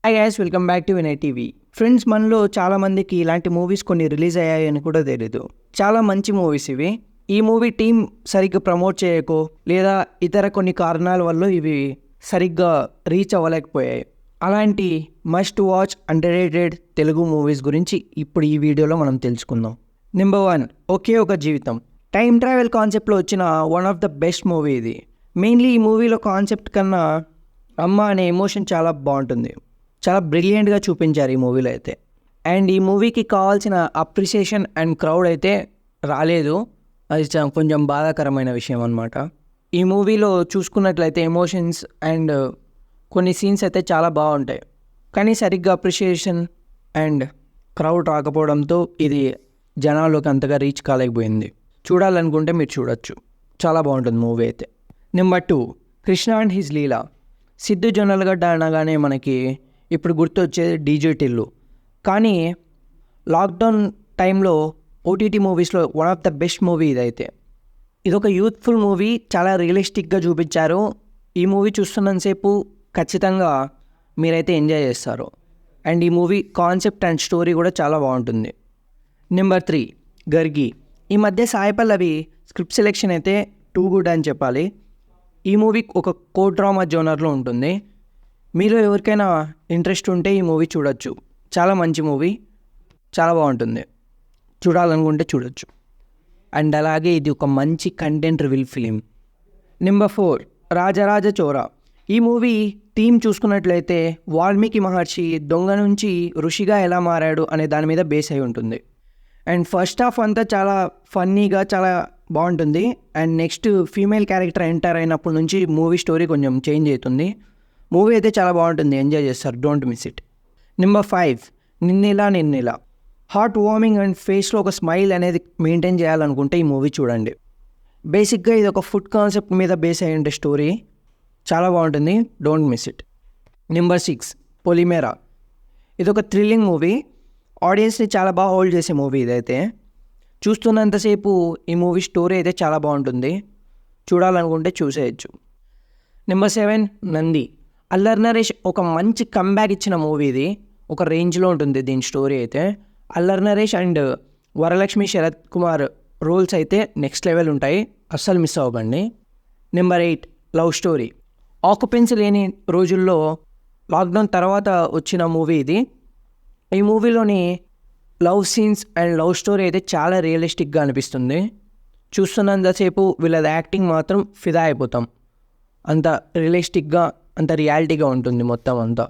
Hi guys, welcome back to Vinay TV. Friends, మనలో చాలామందికి ఇలాంటి మూవీస్ కొన్ని రిలీజ్ అయ్యాయని కూడా తెలియదు. చాలా మంచి మూవీస్ ఇవి. ఈ మూవీ టీం సరిగ్గా ప్రమోట్ చేయకో లేదా ఇతర కొన్ని కారణాల వల్ల ఇవి సరిగ్గా రీచ్ అవ్వలేకపోయాయి. అలాంటి must watch underrated Telugu movies గురించి ఇప్పుడు ఈ వీడియోలో మనం తెలుసుకుందాం. నెంబర్ 1, ఒకే ఒక జీవితం. టైం ట్రావెల్ కాన్సెప్ట్లో వచ్చిన one of the best movie ఇది. మెయిన్లీ ఈ మూవీలో కాన్సెప్ట్ కన్నా అమ్మ అనే ఎమోషన్ చాలా బాగుంటుంది. చాలా బ్రిలియంట్గా చూపించారు ఈ మూవీలో అయితే. అండ్ ఈ మూవీకి కావాల్సిన అప్రిసియేషన్ అండ్ క్రౌడ్ అయితే రాలేదు. అది కొంచెం బాధాకరమైన విషయం అనమాట. ఈ మూవీలో చూసుకున్నట్లయితే ఎమోషన్స్ అండ్ కొన్ని సీన్స్ అయితే చాలా బాగుంటాయి, కానీ సరిగ్గా అప్రిషియేషన్ అండ్ క్రౌడ్ రాకపోవడంతో ఇది జనాల్లోకి అంతగా రీచ్ కాలేకపోయింది. చూడాలనుకుంటే మీరు చూడొచ్చు, చాలా బాగుంటుంది మూవీ అయితే. నెంబర్ 2, కృష్ణ అండ్ హిజ్ లీలా. సిద్ధు జొన్నలగడ్డ అనగానే మనకి ఇప్పుడు గుర్తొచ్చేది డీజే టిల్లు. కానీ లాక్డౌన్ టైంలో ఓటీటీ మూవీస్లో one of the best movie ఇదైతే. ఇదొక యూత్ఫుల్ మూవీ, చాలా రియలిస్టిక్గా చూపించారు. ఈ మూవీ చూస్తున్నంతసేపు ఖచ్చితంగా మీరైతే ఎంజాయ్ చేస్తారు. అండ్ ఈ మూవీ కాన్సెప్ట్ అండ్ స్టోరీ కూడా చాలా బాగుంటుంది. నెంబర్ 3, గర్గి. ఈ మధ్య సాయి పల్లవి స్క్రిప్ట్ సెలెక్షన్ అయితే టూ గుడ్ అని చెప్పాలి. ఈ మూవీ ఒక కో డ్రామా జోనర్లో ఉంటుంది. మీలో ఎవరికైనా ఇంట్రెస్ట్ ఉంటే ఈ మూవీ చూడొచ్చు. చాలా మంచి మూవీ, చాలా బాగుంటుంది, చూడాలనుకుంటే చూడొచ్చు. అండ్ అలాగే ఇది ఒక మంచి content reveal film. Number 4, Rajaraja Chora. ఈ మూవీ థీమ్ చూసుకున్నట్లయితే వాల్మీకి మహర్షి దొంగ నుంచి ఋషిగా ఎలా మారాడు అనే దాని మీద బేస్ అయి ఉంటుంది. అండ్ ఫస్ట్ హాఫ్ అంతా చాలా ఫన్నీగా చాలా బాగుంటుంది. And next female character enter అయినప్పటి నుంచి మూవీ స్టోరీ కొంచెం చేంజ్ అవుతుంది. మూవీ అయితే చాలా బాగుంటుంది, ఎంజాయ్ చేస్తారు, don't miss it. Number 5, Ninnila. Heart warming and ఫేస్లో ఒక స్మైల్ అనేది మెయింటైన్ చేయాలనుకుంటే ఈ మూవీ చూడండి. బేసిక్గా ఇది ఒక ఫుడ్ కాన్సెప్ట్ మీద బేస్ అయ్యి ఉండే స్టోరీ, చాలా బాగుంటుంది, don't miss it. Number 6, Polimera. ఇది ఒక థ్రిల్లింగ్ మూవీ, ఆడియన్స్ని చాలా బాగా హోల్డ్ చేసే మూవీ ఇదైతే. చూస్తున్నంతసేపు ఈ మూవీ స్టోరీ అయితే చాలా బాగుంటుంది, చూడాలనుకుంటే చూసేయచ్చు. నెంబర్ 7, నంది. అల్లరి నరేష్ ఒక మంచి కంబ్యాక్ ఇచ్చిన మూవీ ఇది, ఒక రేంజ్లో ఉంటుంది దీని స్టోరీ అయితే. అల్లరి నరేష్ అండ్ వరలక్ష్మి శరత్ కుమార్ రోల్స్ అయితే నెక్స్ట్ లెవెల్ ఉంటాయి, అస్సలు మిస్ అవ్వకండి. Number 8, love story. ఆక్యుపెన్సీ లేని రోజుల్లో లాక్డౌన్ తర్వాత వచ్చిన మూవీ ఇది. ఈ మూవీలోని love scenes and love story అయితే చాలా రియలిస్టిక్గా అనిపిస్తుంది. చూస్తున్నంతసేపు వీళ్ళది యాక్టింగ్ మాత్రం ఫిదా అయిపోతాం, అంత రియలిస్టిక్గా అంత రియాలిటీగా ఉంటుంది మొత్తం అంతా.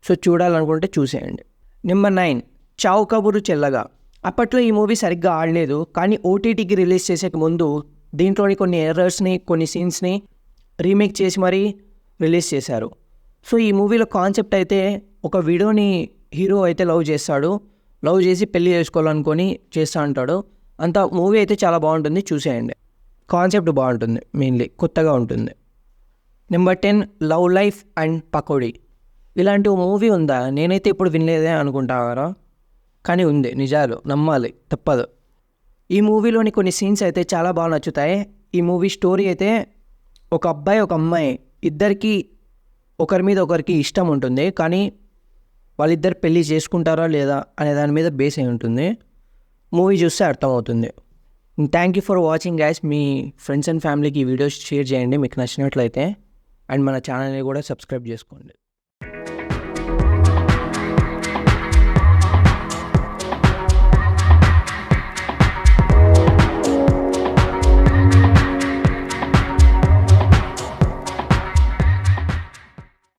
సో చూడాలనుకుంటే చూసేయండి. నెంబర్ 9, చావు కబురు చెల్లగా. అప్పట్లో ఈ మూవీ సరిగ్గా ఆడలేదు, కానీ ఓటీటీకి రిలీజ్ చేసే ముందు దీంట్లోని కొన్ని ఎర్రర్స్ని కొన్ని సీన్స్ని రీమేక్ చేసి మరీ రిలీజ్ చేశారు. సో ఈ మూవీలో కాన్సెప్ట్ అయితే ఒక విడోని హీరో అయితే లవ్ చేస్తాడు, లవ్ చేసి పెళ్లి చేసుకోవాలనుకొని చేస్తూ ఉంటాడు. అంత మూవీ అయితే చాలా బాగుంటుంది, చూసేయండి. కాన్సెప్ట్ బాగుంటుంది, మెయిన్లీ కొత్తగా ఉంటుంది. Number 10, love life and Pakodi. ఇలాంటి మూవీ ఉందా, నేనైతే ఇప్పుడు వినలేదే అనుకుంటారా, కానీ ఉంది, నిజాలు నమ్మాలి, తప్పదు. ఈ మూవీలోని కొన్ని సీన్స్ అయితే చాలా బాగా నచ్చుతాయి. ఈ మూవీ స్టోరీ అయితే ఒక అబ్బాయి ఒక అమ్మాయి ఇద్దరికి ఒకరి మీద ఒకరికి ఇష్టం ఉంటుంది, కానీ వాళ్ళిద్దరు పెళ్ళి చేసుకుంటారా లేదా అనే దాని మీద బేస్ అయి ఉంటుంది. మూవీ చూస్తే అర్థమవుతుంది. Thank you for watching guys. Me friends and ఫ్యామిలీకి ఈ వీడియోస్ షేర్ చేయండి మీకు నచ్చినట్లయితే. అండ్ మన ఛానల్ని కూడా సబ్స్క్రైబ్ చేసుకోండి.